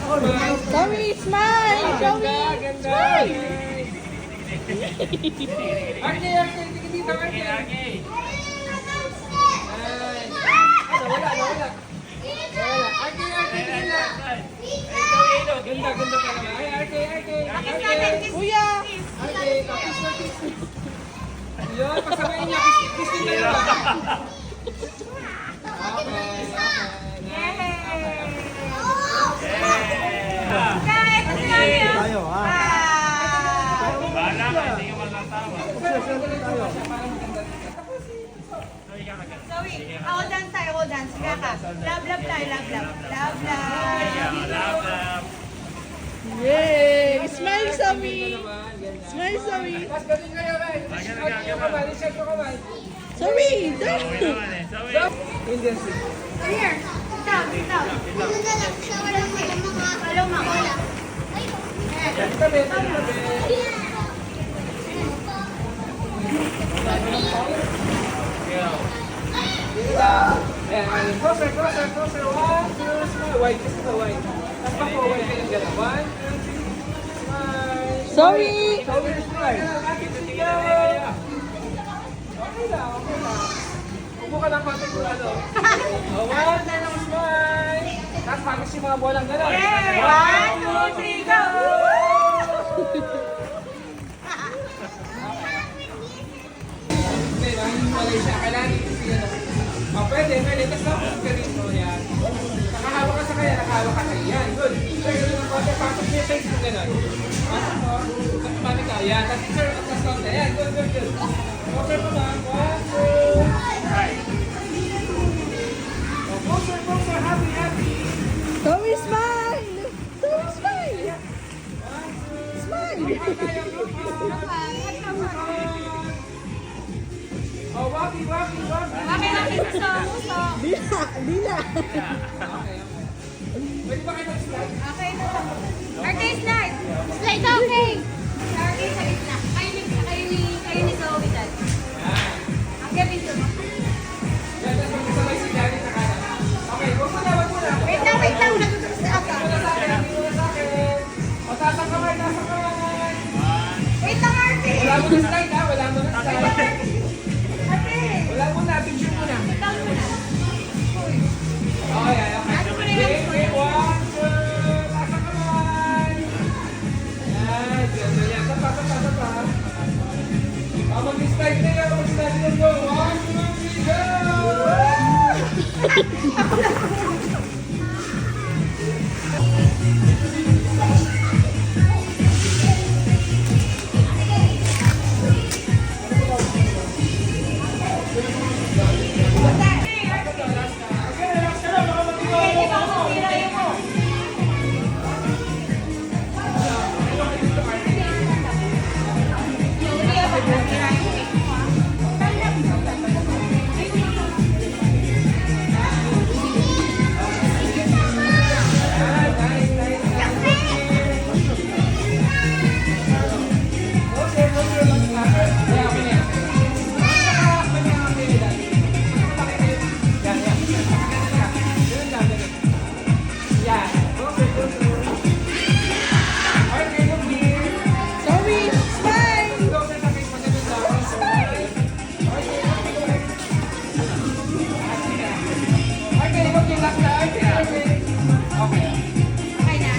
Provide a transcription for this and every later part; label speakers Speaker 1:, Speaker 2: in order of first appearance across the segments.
Speaker 1: Zoe, smile! Zoe! Smile!
Speaker 2: Arke, tingin dito, Arke. Wala. Arke, tingin na. Ganda pa naman. Ay, Arke.
Speaker 1: Kuya!
Speaker 2: Arke, kiss. Yun, pasabayin niya. Kiss din kayo. Okay.
Speaker 3: Tayo, ha?
Speaker 4: Bahala ka, hindi ka matatawa.
Speaker 5: Zoe, hold on tayo, hold on. Sige ka. Love tayo, love.
Speaker 1: Yay! Smile, Zoe! Smile, Zoe!
Speaker 2: Mas galing kayo, Ray. Reset mo kamay.
Speaker 1: Zoe! Down!
Speaker 2: Hindi.
Speaker 5: Here, sit down. Follow mo.
Speaker 2: Tabi. Closer. 1, 2, smile. White, kiss the white. Tapos pa po, white kayo dyan. 1, 2, 3, smile.
Speaker 1: Zoe!
Speaker 2: Zoe, smile. Okay lang. Upo ka ng konti kung ano. 1, 2, smile. Tapos pagis yung mga bolang gano'n.
Speaker 5: 1, 2, 3, go!
Speaker 2: Hindi, mahihiwalay siya. Kailangan itisip yan. Pwede. Tapos napos ka rin mo yan. Nakahawak ka sa kanya, nakahawak ka sa yan. Good. Pero yung konti, pasok niya siya yung gano'n. Pasok mo. Tapos ka. Yan. Tapos sir, tapos konti. Yan. Good. Okay mo lang. 1, 2. Right. Closer. Happy.
Speaker 1: Zoe, smile! Zoe, smile! Smile!
Speaker 2: Oh, walkie.
Speaker 5: Okay, gusto.
Speaker 1: Lila!
Speaker 2: Pwede ba kayo mag-slide?
Speaker 5: Okay na lang. Arke, slide. Slide, okay. Arke, sa gitna. Kayo ni Zoe dyan. Arke, pinto mo.
Speaker 2: Yan, tapos magkasabay si Danny sa kanan. Okay, wag mo na.
Speaker 5: Wait lang. Natutunan sa ako.
Speaker 2: Muna sa akin. O, taas ang kamay.
Speaker 5: Wait lang, Arke.
Speaker 2: Wala mo na slide, ha? Wala mo na slide.
Speaker 5: Arke.
Speaker 2: Wala mo na, picture mo na.
Speaker 5: Sit down muna.
Speaker 2: Okay.
Speaker 5: Ano mo na yung
Speaker 2: Okay, 1, 2, taas ang kamay. Yan, yan. Sapa. Mag-slide na yan, go. 1, 2, 3, go!
Speaker 1: Zoe, smile!
Speaker 5: Okay na.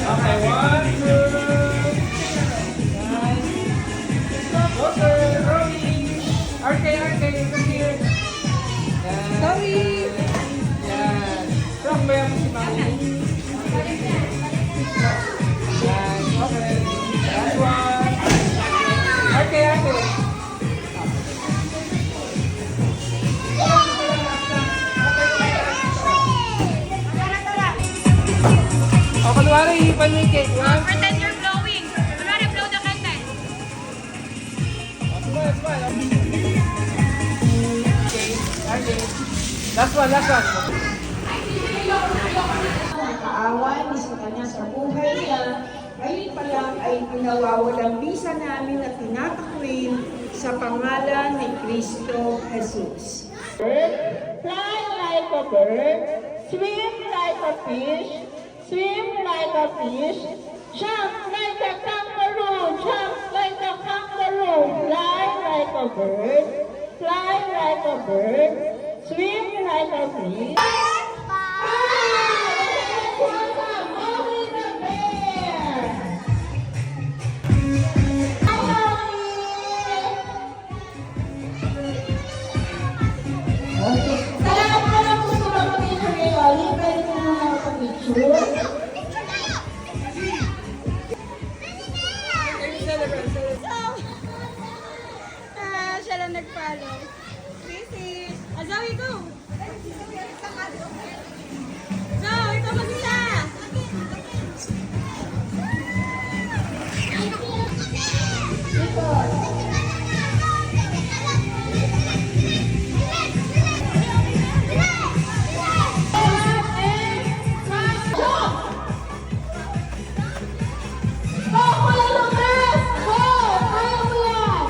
Speaker 2: Okay, 1, 2. Closer, rolling. Arke, come here. Yan.
Speaker 1: Zoe!
Speaker 2: Yan. Strong ba yan si Mami? Yan, okay. Last one. Arke. O, kunwari, hipan mo yung cake.
Speaker 5: Pretend you're blowing. Kunwari, blow the candle.
Speaker 2: Smile. Okay. Last one.
Speaker 6: Awan sa kanya sa buhay niya, ngayon pa lang ay pinawawalang bisa namin at tinatakwil sa pangalan ni Kristo Jesus.
Speaker 3: Fly like a bird,
Speaker 4: Swim like a fish. Swim like a fish. Jump like a kangaroo. Jump like a kangaroo. Fly like a bird. Fly like a bird. Swim like a fish. Salamat po lang gusto mag-picture ngayon. Libre ko muna mag-picture.
Speaker 5: Siya lang nag-follow. Busy. Zoe, go! Zoe, ikaw mag-isa!
Speaker 4: Go, Kuya Lucas! Go! Kaya mo yan!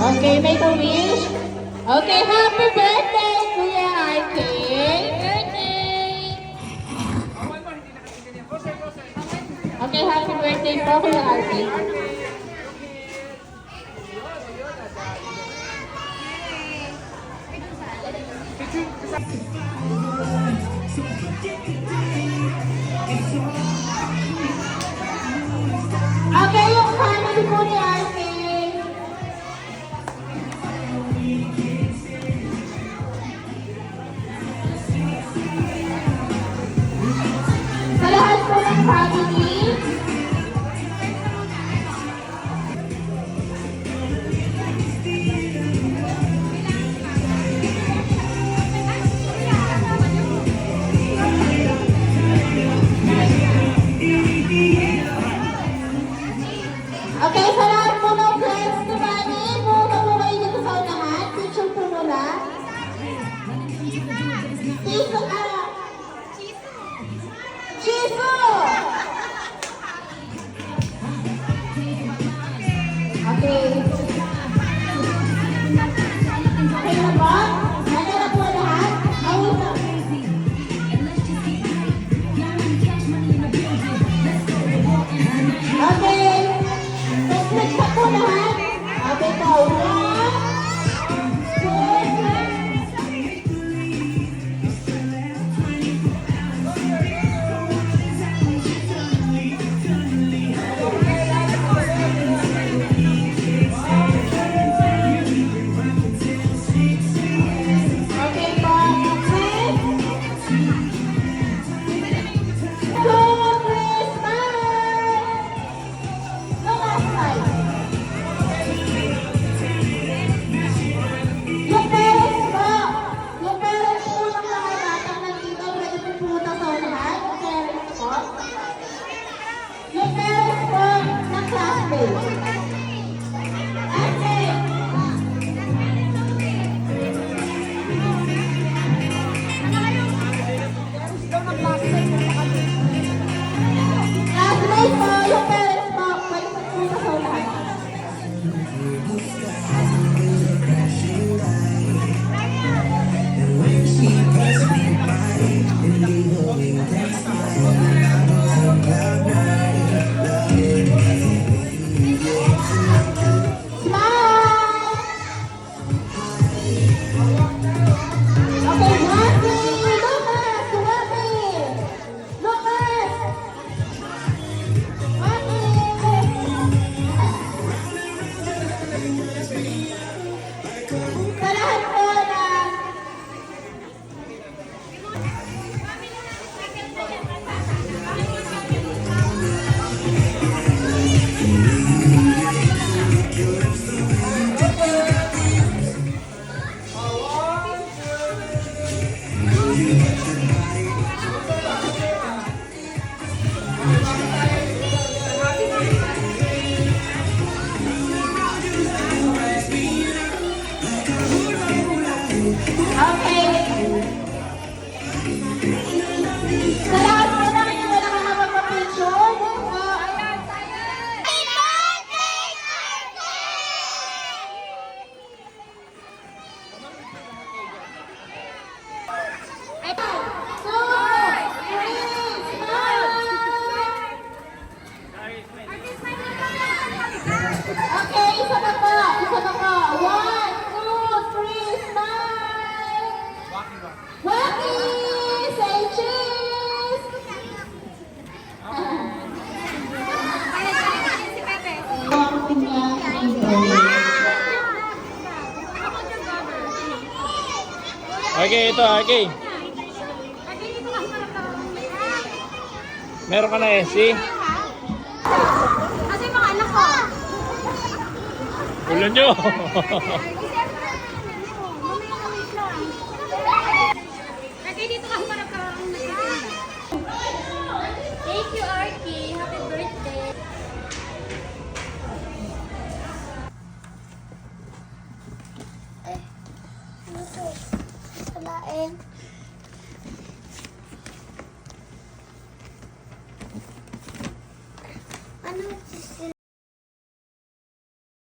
Speaker 4: Okay, make a wish. Okay, happy birthday, Kuya Ike. Okay, happy birthday po, Kuya Ike. Okay, yung family po ni Ike. Sa lahat po ng family, okay, sa lahat po ng friends ni Mami, muna po kayo dito sa unahan. Picture po muna. Chisu! Chisu! Okay. Okay na ba? Nandiyan na po lahat? Ayun na. Okay. Complete na po lahat. Okay po.
Speaker 5: 1,
Speaker 4: kanya intro.
Speaker 3: Okay, ito, okay. Meron ka na SC?
Speaker 5: Kasi mga anak ko.
Speaker 3: Ulo nyo.
Speaker 5: Kasi dito ka para parang nagtitinda. Thank you, Arky. Happy birthday. Salain.